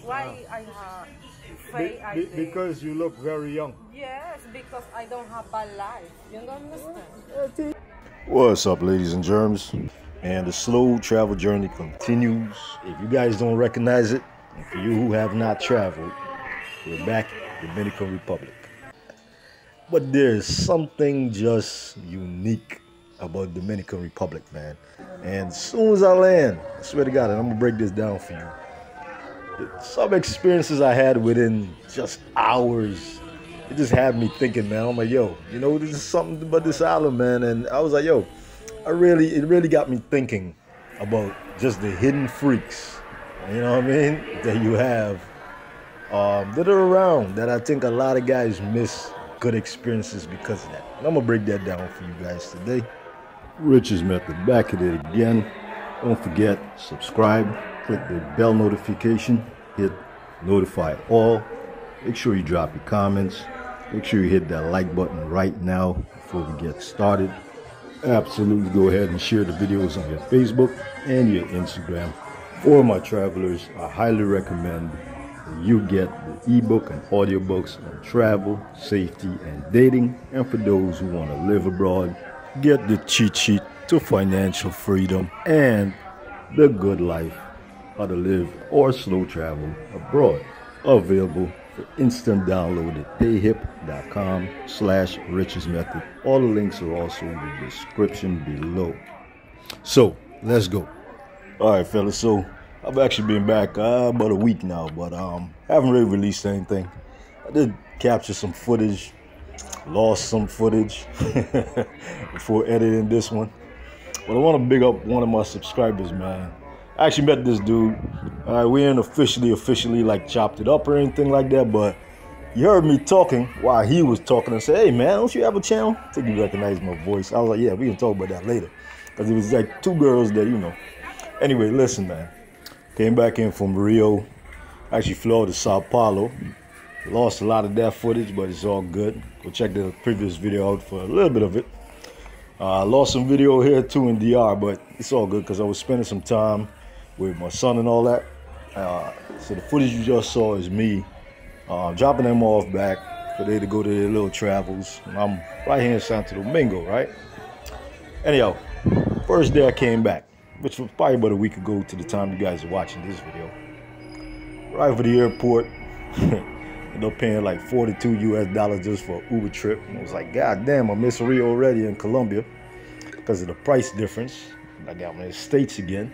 Why I have fake ID? Because you look very young. Yes, because I don't have a life. You don't understand? What's up, ladies and germs? And the slow travel journey continues. If you guys don't recognize it, and for you who have not traveled, we're back in Dominican Republic. But there's something just unique about Dominican Republic, man. And as soon as I land, I swear to God, and I'm gonna break this down for you. Some experiences I had within just hours, it just had me thinking, man. I'm like, yo, you know, this is something about this island, man. And I was like, yo, it really got me thinking about just the hidden freaks, you know what I mean, that you have, that are around, that I think a lot of guys miss good experiences because of that. And I'm gonna break that down for you guys today. Rich's Method, back at it again. Don't forget, subscribe, click the bell notification, hit notify all. Make sure you drop your comments. Make sure you hit that like button right now before we get started. Absolutely go ahead and share the videos on your Facebook and your Instagram. For my travelers, I highly recommend that you get the ebook and audiobooks on travel, safety, and dating. And for those who want to live abroad, get the cheat sheet to financial freedom and the good life, how to live or slow travel abroad. Available for instant download at payhip.com/richesmethod. All the links are also in the description below. So let's go. All right, fellas. So I've actually been back about a week now, but haven't really released anything. I did capture some footage, lost some footage before editing this one. But I want to big up one of my subscribers, man. I actually met this dude. We ain't officially like chopped it up or anything like that, but you heard me talking while he was talking and said, hey man, don't you have a channel? I think you recognize my voice. I was like, yeah, we can talk about that later. Because it was like two girls that, you know. Anyway, listen, man. Came back in from Rio. Actually flew out to Sao Paulo. Lost a lot of that footage, but it's all good. Go check the previous video out for a little bit of it. Lost some video here too in DR, but it's all good because I was spending some time with my son and all that. So the footage you just saw is me dropping them off back for they to go to their little travels. And I'm right here in Santo Domingo, right? Anyhow, first day I came back, which was probably about a week ago to the time you guys are watching this video. Arrived at the airport, ended up paying like $42 US just for an Uber trip. And I was like, God damn, I miss Rio already in Colombia because of the price difference. I got my States again.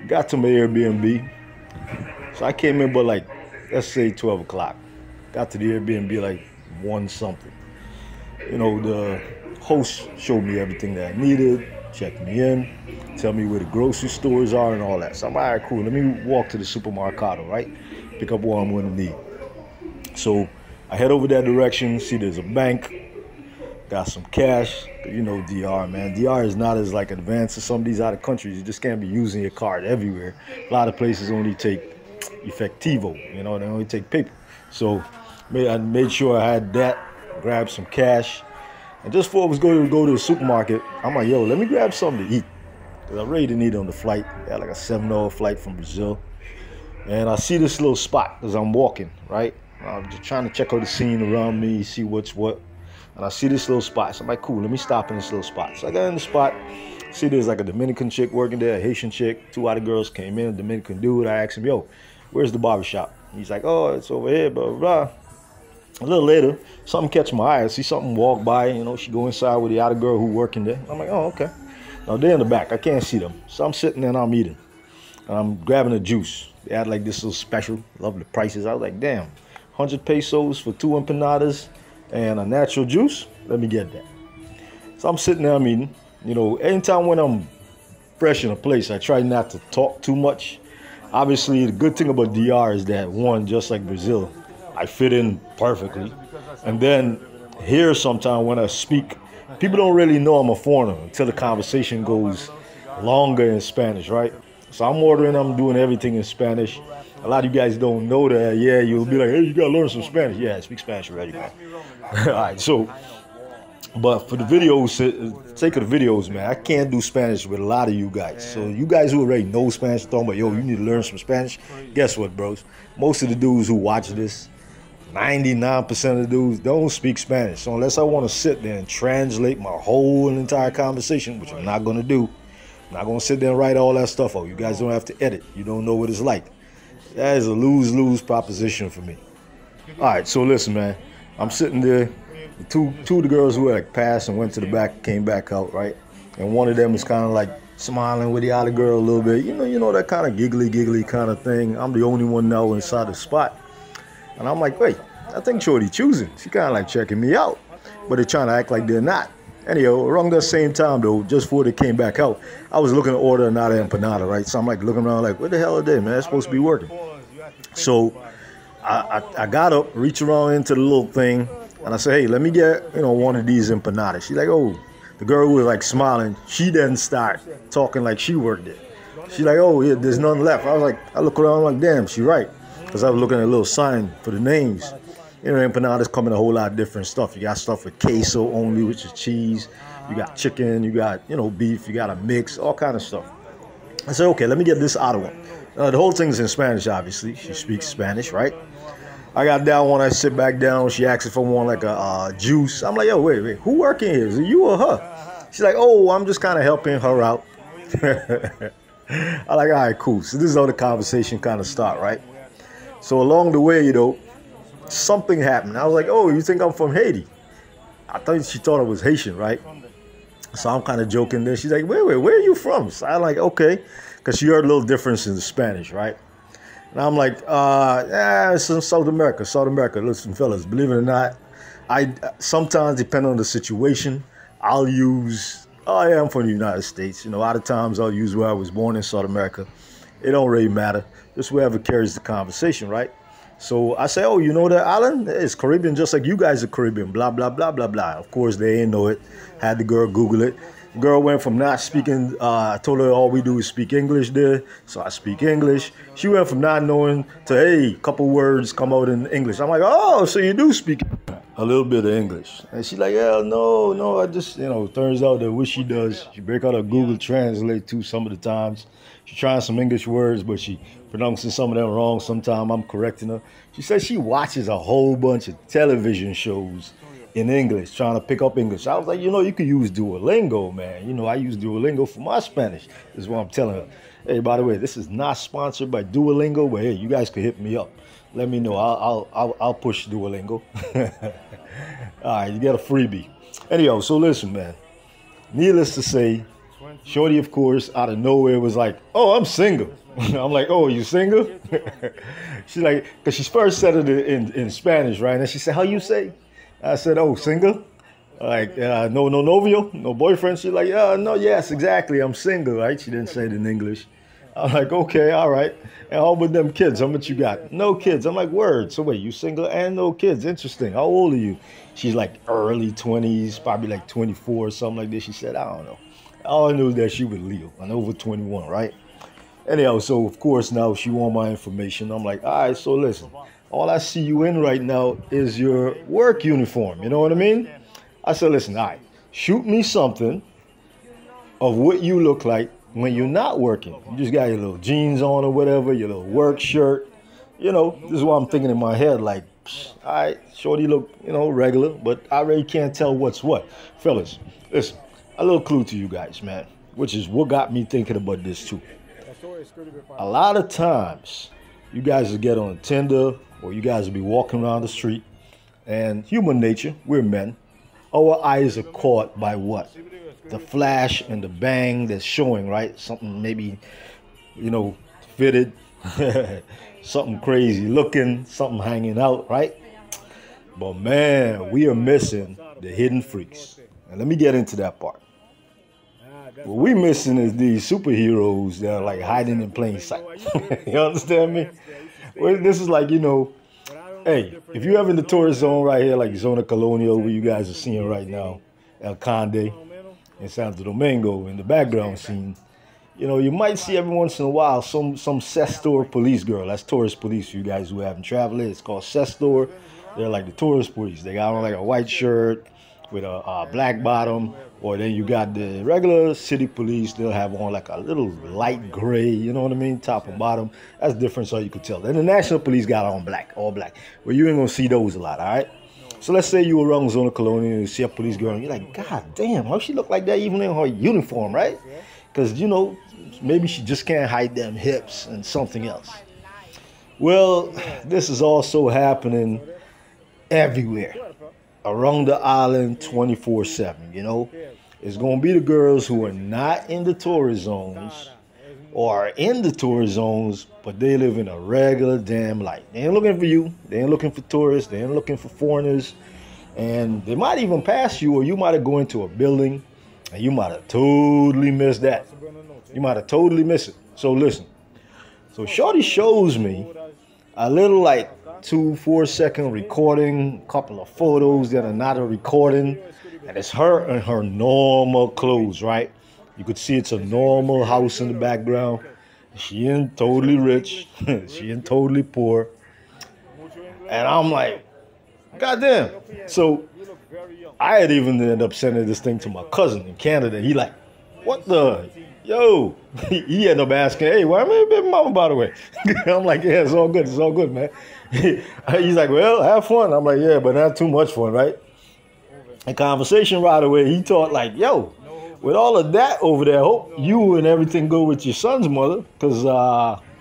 Got to my Airbnb. So I came in by like, let's say 12 o'clock. Got to the Airbnb like 1 something. You know, the host showed me everything that I needed, checked me in, tell me where the grocery stores are and all that. So I'm like, all right, cool. Let me walk to the supermercado, right? Pick up what I'm going to need. So I head over that direction, see there's a bank, got some cash. You know DR, man. DR is not as like advanced as some of these other countries. You just can't be using your card everywhere. A lot of places only take efectivo, you know, they only take paper. So I made sure I had that, grabbed some cash. And just before I was going to go to the supermarket, I'm like, yo, let me grab something to eat. Because I really didn't eat on the flight. I had like a 7-hour flight from Brazil. And I see this little spot as I'm walking, right? I'm just trying to check out the scene around me, see what's what. And I see this little spot. So I'm like, cool, let me stop in this little spot. So I got in the spot, see there's like a Dominican chick working there, a Haitian chick. 2 other girls came in, a Dominican dude. I asked him, yo, where's the barbershop? He's like, oh, it's over here, blah, blah, blah. A little later, something catch my eye. I see something walk by, you know, she go inside with the other girl who working there. I'm like, oh, okay. Now they're in the back, I can't see them. So I'm sitting there and I'm eating. And I'm grabbing a juice. They had like this little special, love the prices. I was like, damn, 100 pesos for 2 empanadas and a natural juice, let me get that. So I'm sitting there, I'm eating. You know, anytime when I'm fresh in a place, I try not to talk too much. Obviously, the good thing about DR is that, one, just like Brazil, I fit in perfectly. And then here sometime when I speak, people don't really know I'm a foreigner until the conversation goes longer in Spanish, right? So I'm ordering, I'm doing everything in Spanish. A lot of you guys don't know that. Yeah, you'll be like, hey, you gotta learn some Spanish. Yeah, I speak Spanish already, man. All right, so But for the videos, sake of the videos, man, I can't do Spanish with a lot of you guys. So you guys who already know Spanish, talking about, yo, you need to learn some Spanish. Guess what, bros? Most of the dudes who watch this, 99% of the dudes don't speak Spanish. So unless I want to sit there and translate my whole entire conversation, which I'm not going to do, I'm not going to sit there and write all that stuff out. You guys don't have to edit. You don't know what it's like. That is a lose-lose proposition for me. All right, so listen, man. I'm sitting there. Two of the girls who had passed and went to the back came back out, right? And one of them was kind of like smiling with the other girl a little bit. You know that kind of giggly kind of thing. I'm the only one now inside the spot. And I'm like, wait, I think Shorty choosing. She kind of like checking me out. But they're trying to act like they're not. Anyhow, around that same time, though, just before they came back out, I was looking to order another empanada, right? So I'm like looking around like, what the hell are they, man? They're supposed to be working. So I got up, reached around into the little thing, and I said, hey, let me get, one of these empanadas. She's like, oh, the girl who was like smiling, she didn't start talking like she worked it. She's like, oh, yeah, there's none left. I look around like, damn, she right. Because I was looking at a little sign for the names. Empanadas come in a whole lot of different stuff. You got stuff with queso only, which is cheese. You got chicken, you got, beef, you got a mix, all kind of stuff. I said, okay, let me get this other one. The whole thing's in Spanish, obviously. She speaks Spanish, right? I got down when I sit back down. She asked if I want like a juice. I'm like, yo, wait, who working here? Is it you or her? She's like, oh, I'm just kind of helping her out. I'm like, all right, cool. So this is how the conversation kind of start, right? So along the way, something happened. I was like, oh, you think I'm from Haiti? I thought she thought I was Haitian, right? So I'm kind of joking there. She's like, wait, where are you from? So I'm like, okay. Because she heard a little difference in the Spanish, right? And I'm like, it's in South America. Listen, fellas, believe it or not, I sometimes, depending on the situation, I'll use, I am from the United States. A lot of times I'll use where I was born in South America. It don't really matter. Just whoever carries the conversation, right? So I say, oh, you know that island? It's Caribbean, just like you guys are Caribbean, blah, blah, blah, blah, blah. Of course, they ain't know it. Had the girl Google it. The girl went from not speaking, I told her all we do is speak English there, so I speak English. She went from not knowing to, hey, a couple words come out in English. I'm like, oh, so you do speak a little bit of English. And she's like, yeah, no, I just, turns out that what she does, she break out her Google Translate too some of the times. She's trying some English words, but she pronouncing some of them wrong. Sometimes I'm correcting her. She says she watches a whole bunch of television shows in English, trying to pick up English. I was like, you could use Duolingo, man. I use Duolingo for my Spanish. This is what I'm telling her. Hey, by the way, this is not sponsored by Duolingo, but hey, you guys could hit me up. Let me know. I'll push Duolingo. All right, you get a freebie. Anyhow, so listen, man. Needless to say, Shorty, of course, out of nowhere was like, oh, I'm single. I'm like, oh, you single? She's like, because she first said it in Spanish, right? And she said, how you say? I said, oh, single? Like, no novio? No boyfriend? She's like, no, yes, exactly. I'm single, right? She didn't say it in English. I'm like, okay, all right. And how about them kids? How much you got? No kids. I'm like, word. So wait, you single and no kids? Interesting. How old are you? She's like early 20s, probably like 24 or something like this. She said, I don't know. All I knew is that she was Leo and over 21, right? Anyhow, so of course now she want my information. I'm like, all right, so listen. All I see you in right now is your work uniform. You know what I mean? I said, listen, all right, shoot me something of what you look like when you're not working. You just got your little jeans on or whatever, your little work shirt. This is what I'm thinking in my head. Like, all right, Shorty look, regular, but I really can't tell what's what. Fellas, listen, a little clue to you guys, man, which is what got me thinking about this too. A lot of times, you guys will get on Tinder or you guys will be walking around the street, and human nature, we're men, our eyes are caught by what? The flash and the bang that's showing, right? Something maybe, fitted, something crazy looking, something hanging out, right? But man, we are missing the hidden freaks. And let me get into that part. What we missing is these superheroes that are like hiding in plain sight. You understand me? Well, this is like, hey, if you have in the tourist zone right here, like Zona Colonial, where you guys are seeing right now, El Conde, and Santo Domingo in the background scene, you might see every once in a while some Sestor police girl. That's tourist police for you guys who haven't traveled. It's called Sestor. They're like the tourist police. They got on like a white shirt, with a black bottom, or then you got the regular city police. They'll have on like a little light gray, you know what I mean, top and bottom. That's different, so you could tell. Then the national police got on black, all black. Well, you ain't gonna see those a lot, all right? So let's say you were around Zona Colonial and you see a police girl, and you're like, God damn, how she look like that even in her uniform, right? Because, you know, maybe she just can't hide them hips and something else. Well, this is also happening everywhere around the island 24/7, you know. It's going to be the girls who are not in the tourist zones or are in the tourist zones, but they live in a regular damn life. They ain't looking for you. They ain't looking for tourists. They ain't looking for foreigners. And they might even pass you, or you might have gone into a building and you might have totally missed that. You might have totally missed it. So listen. So Shorty shows me a little like 2-4 second recording, couple of photos that are not a recording, and it's her in her normal clothes, right? You could see it's a normal house in the background. She ain't totally rich. She ain't totally poor. And I'm like, goddamn. So I had even ended up sending this thing to my cousin in Canada. He like, what the? Yo, he ended up asking, hey, why am I a baby mama, by the way? I'm like, yeah, it's all good, man. He's like, well, have fun. I'm like, yeah, but not too much fun, right? And conversation right away, he thought like, yo, with all of that over there, hope you and everything go with your son's mother, because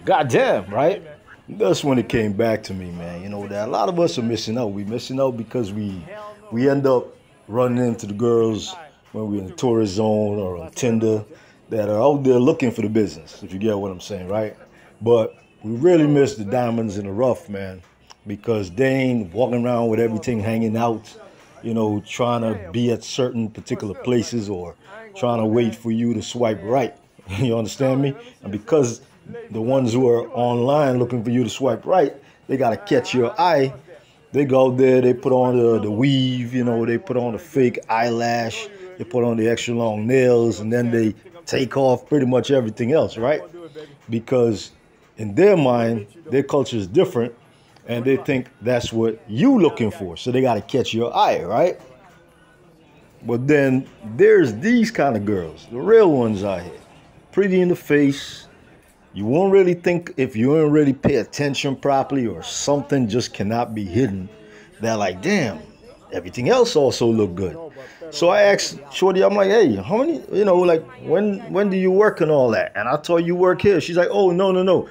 goddamn, right? That's when it came back to me, man. You know, that a lot of us are missing out. We're missing out because we end up running into the girls when we're in the tourist zone or on Tinder that are out there looking for the business, if you get what I'm saying, right? But we really miss the diamonds in the rough, man, because they ain't walking around with everything hanging out, you know, trying to be at certain particular places or trying to wait for you to swipe right. You understand me? And because the ones who are online looking for you to swipe right, they got to catch your eye. They go out there, they put on the weave, you know, they put on the fake eyelash, they put on the extra long nails, and then they take off pretty much everything else, right? Because in their mind, their culture is different, and they think that's what you looking for. So they got to catch your eye, right? But then there's these kind of girls, the real ones out here, pretty in the face. You won't really think if you don't really pay attention properly, or something just cannot be hidden. They're like, damn, everything else also look good. So I asked Shorty, I'm like, hey, how many, you know, like, when do you work and all that? And I told you work here. She's like, oh, no.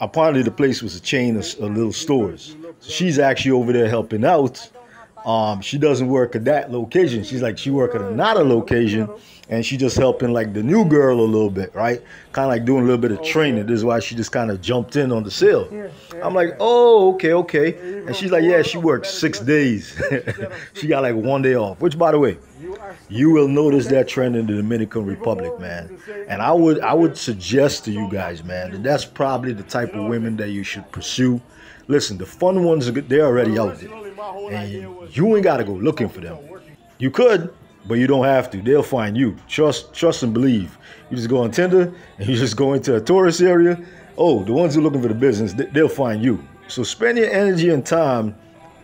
Apparently the place was a chain of little stores. So she's actually over there helping out. She doesn't work at that location. She's like, she work at another location, and she just helping like the new girl a little bit, right? Kind of like doing a little bit of training. This is why she just kind of jumped in on the sale. I'm like, oh, okay. And she's like, yeah, she works 6 days. She got like 1 day off, which, by the way, you will notice that trend in the Dominican Republic, man. And I would suggest to you guys, man, that that's probably the type of women that you should pursue. Listen, the fun ones, they're already out there. And you ain't got to go looking for them. You could, but you don't have to. They'll find you. Trust and believe. You just go on Tinder and you just go into a tourist area. Oh, the ones who are looking for the business, they'll find you. So spend your energy and time,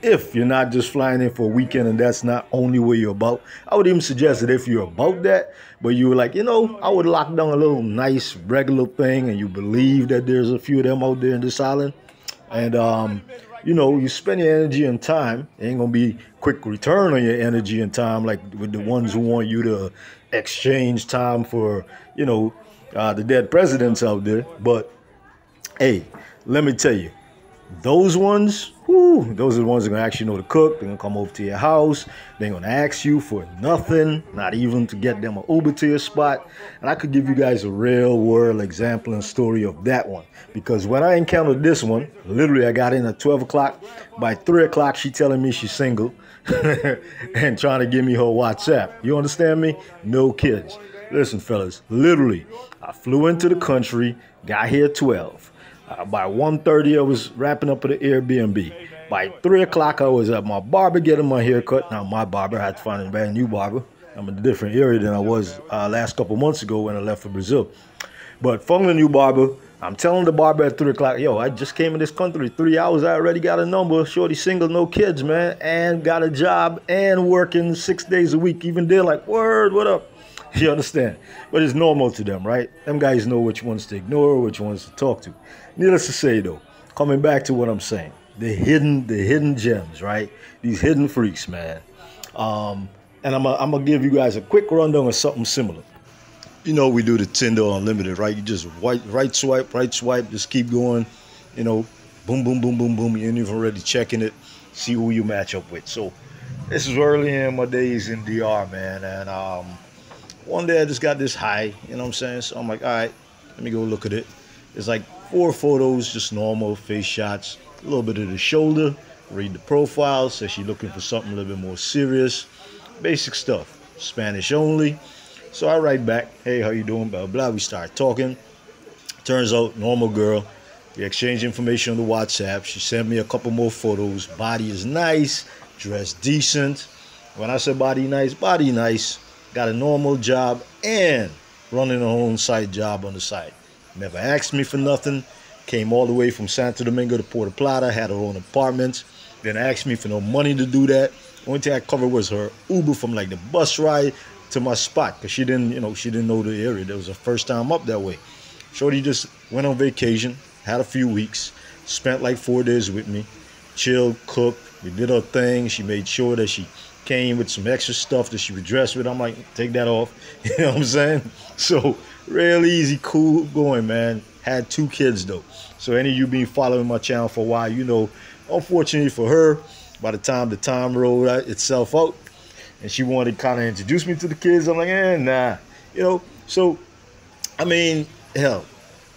if you're not just flying in for a weekend and that's not only what you're about. I would even suggest that if you're about that, but you were like, you know, I would lock down a little nice regular thing, and you believe that there's a few of them out there in this island. And, you know, you spend your energy and time. It ain't going to be quick return on your energy and time like with the ones who want you to exchange time for, you know, the dead presidents out there. But, hey, let me tell you, those ones, whoo, those are the ones that are going to actually know to cook. They're going to come over to your house. They're going to ask you for nothing, not even to get them an Uber to your spot. And I could give you guys a real world example and story of that one. Because when I encountered this one, literally I got in at 12 o'clock. By 3 o'clock, she telling me she's single and trying to give me her WhatsApp. You understand me? No kids. Listen, fellas, literally, I flew into the country, got here at 12. By 1:30, I was wrapping up at the Airbnb. By 3 o'clock, I was at my barber getting my hair cut. Now, my barber, I had to find a brand new barber. I'm in a different area than I was last couple months ago when I left for Brazil. But found a new barber, I'm telling the barber at 3 o'clock, yo, I just came in this country 3 hours. I already got a number. Shorty single, no kids, man, and got a job and working 6 days a week. Even they're like, word, what up? You understand? But it's normal to them, right? Them guys know which ones to ignore, which ones to talk to. Needless to say, though, coming back to what I'm saying, the hidden gems, right? These hidden freaks, man. And I'm gonna give you guys a quick rundown of something similar. You know, we do the Tinder Unlimited, right? You just right swipe, just keep going. You know, boom, boom, boom, boom, boom. You ain't even already checking it, see who you match up with. So this is early in my days in DR, man. And one day I just got this high, you know what I'm saying? So I'm like, all right, let me go look at it. It's like 4 photos, just normal face shots, a little bit of the shoulder, read the profile, says she's looking for something a little bit more serious, basic stuff, Spanish only. So I write back, hey, how you doing, blah, blah. We start talking. Turns out, normal girl. We exchange information on the WhatsApp. She sent me a couple more photos. Body is nice, dressed decent. When I said body nice, got a normal job and running her own side job on the side. Never asked me for nothing. Came all the way from Santo Domingo to Puerto Plata, had her own apartment. Didn't ask me for no money to do that. Only thing I covered was her Uber from like the bus ride to my spot, because she didn't know the area. That was her first time up that way. Shorty just went on vacation, had a few weeks, spent like 4 days with me, chilled, cooked, we did her thing. She made sure that she came with some extra stuff that she would dress with. I'm like, take that off. You know what I'm saying? So real easy, cool going, man. Had 2 kids though. So any of you been following my channel for a while, you know, unfortunately for her, by the time the time rolled itself out, and she wanted to kind of introduce me to the kids, I'm like, nah. You know, so, I mean, hell,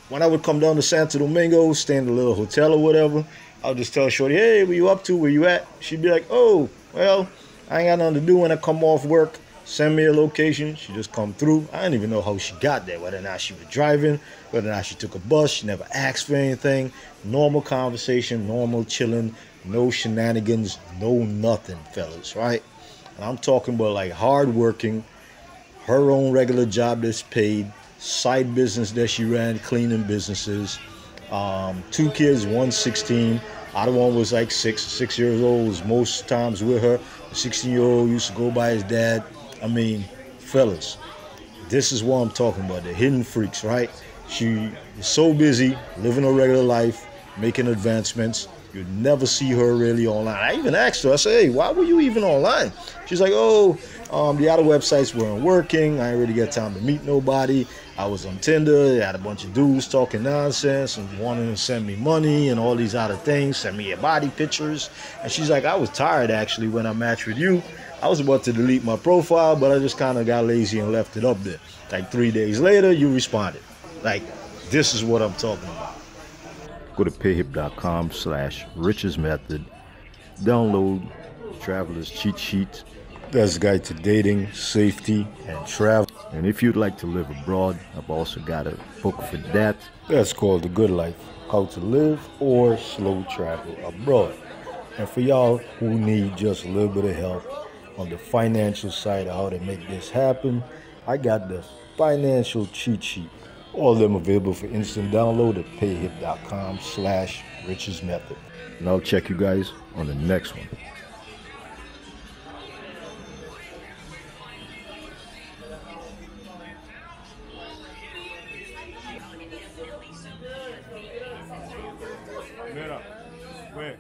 when I would come down to Santo Domingo, stay in a little hotel or whatever, I would just tell Shorty, hey, where you up to? Where you at? She'd be like, oh, well, I ain't got nothing to do when I come off work. Send me a location. She just come through. I didn't even know how she got there, whether or not she was driving, whether or not she took a bus. She never asked for anything. Normal conversation, normal chilling, no shenanigans, no nothing, fellas, right? And I'm talking about like hard-working, her own regular job that's paid, side business that she ran, cleaning businesses. 2 kids, 1 16. Other one was like 6 years old, was most times with her. The 16-year-old used to go by his dad. I mean, fellas, this is what I'm talking about, the hidden freaks, right? She is so busy living a regular life, making advancements. You'd never see her really online. I even asked her, I said, hey, why were you even online? She's like, oh, the other websites weren't working. I didn't really get time to meet nobody. I was on Tinder. I had a bunch of dudes talking nonsense and wanting to send me money and all these other things, send me your body pictures. And she's like, I was tired actually when I matched with you. I was about to delete my profile, but I just kind of got lazy and left it up there. Like 3 days later, you responded. Like, this is what I'm talking about. Go to payhip.com/richesmethod. Download Traveler's Cheat Sheet. That's a guide to dating, safety, and travel. And if you'd like to live abroad, I've also got a book for that. That's called The Good Life, How to Live or Slow Travel Abroad. And for y'all who need just a little bit of help on the financial side of how to make this happen, I got the financial cheat sheet. All of them available for instant download at payhip.com/richesmethod. And I'll check you guys on the next one. Mira, ve,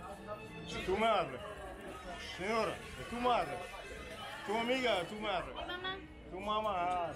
tu madre, señora, es tu madre, tu amiga, tu madre, tu mamá.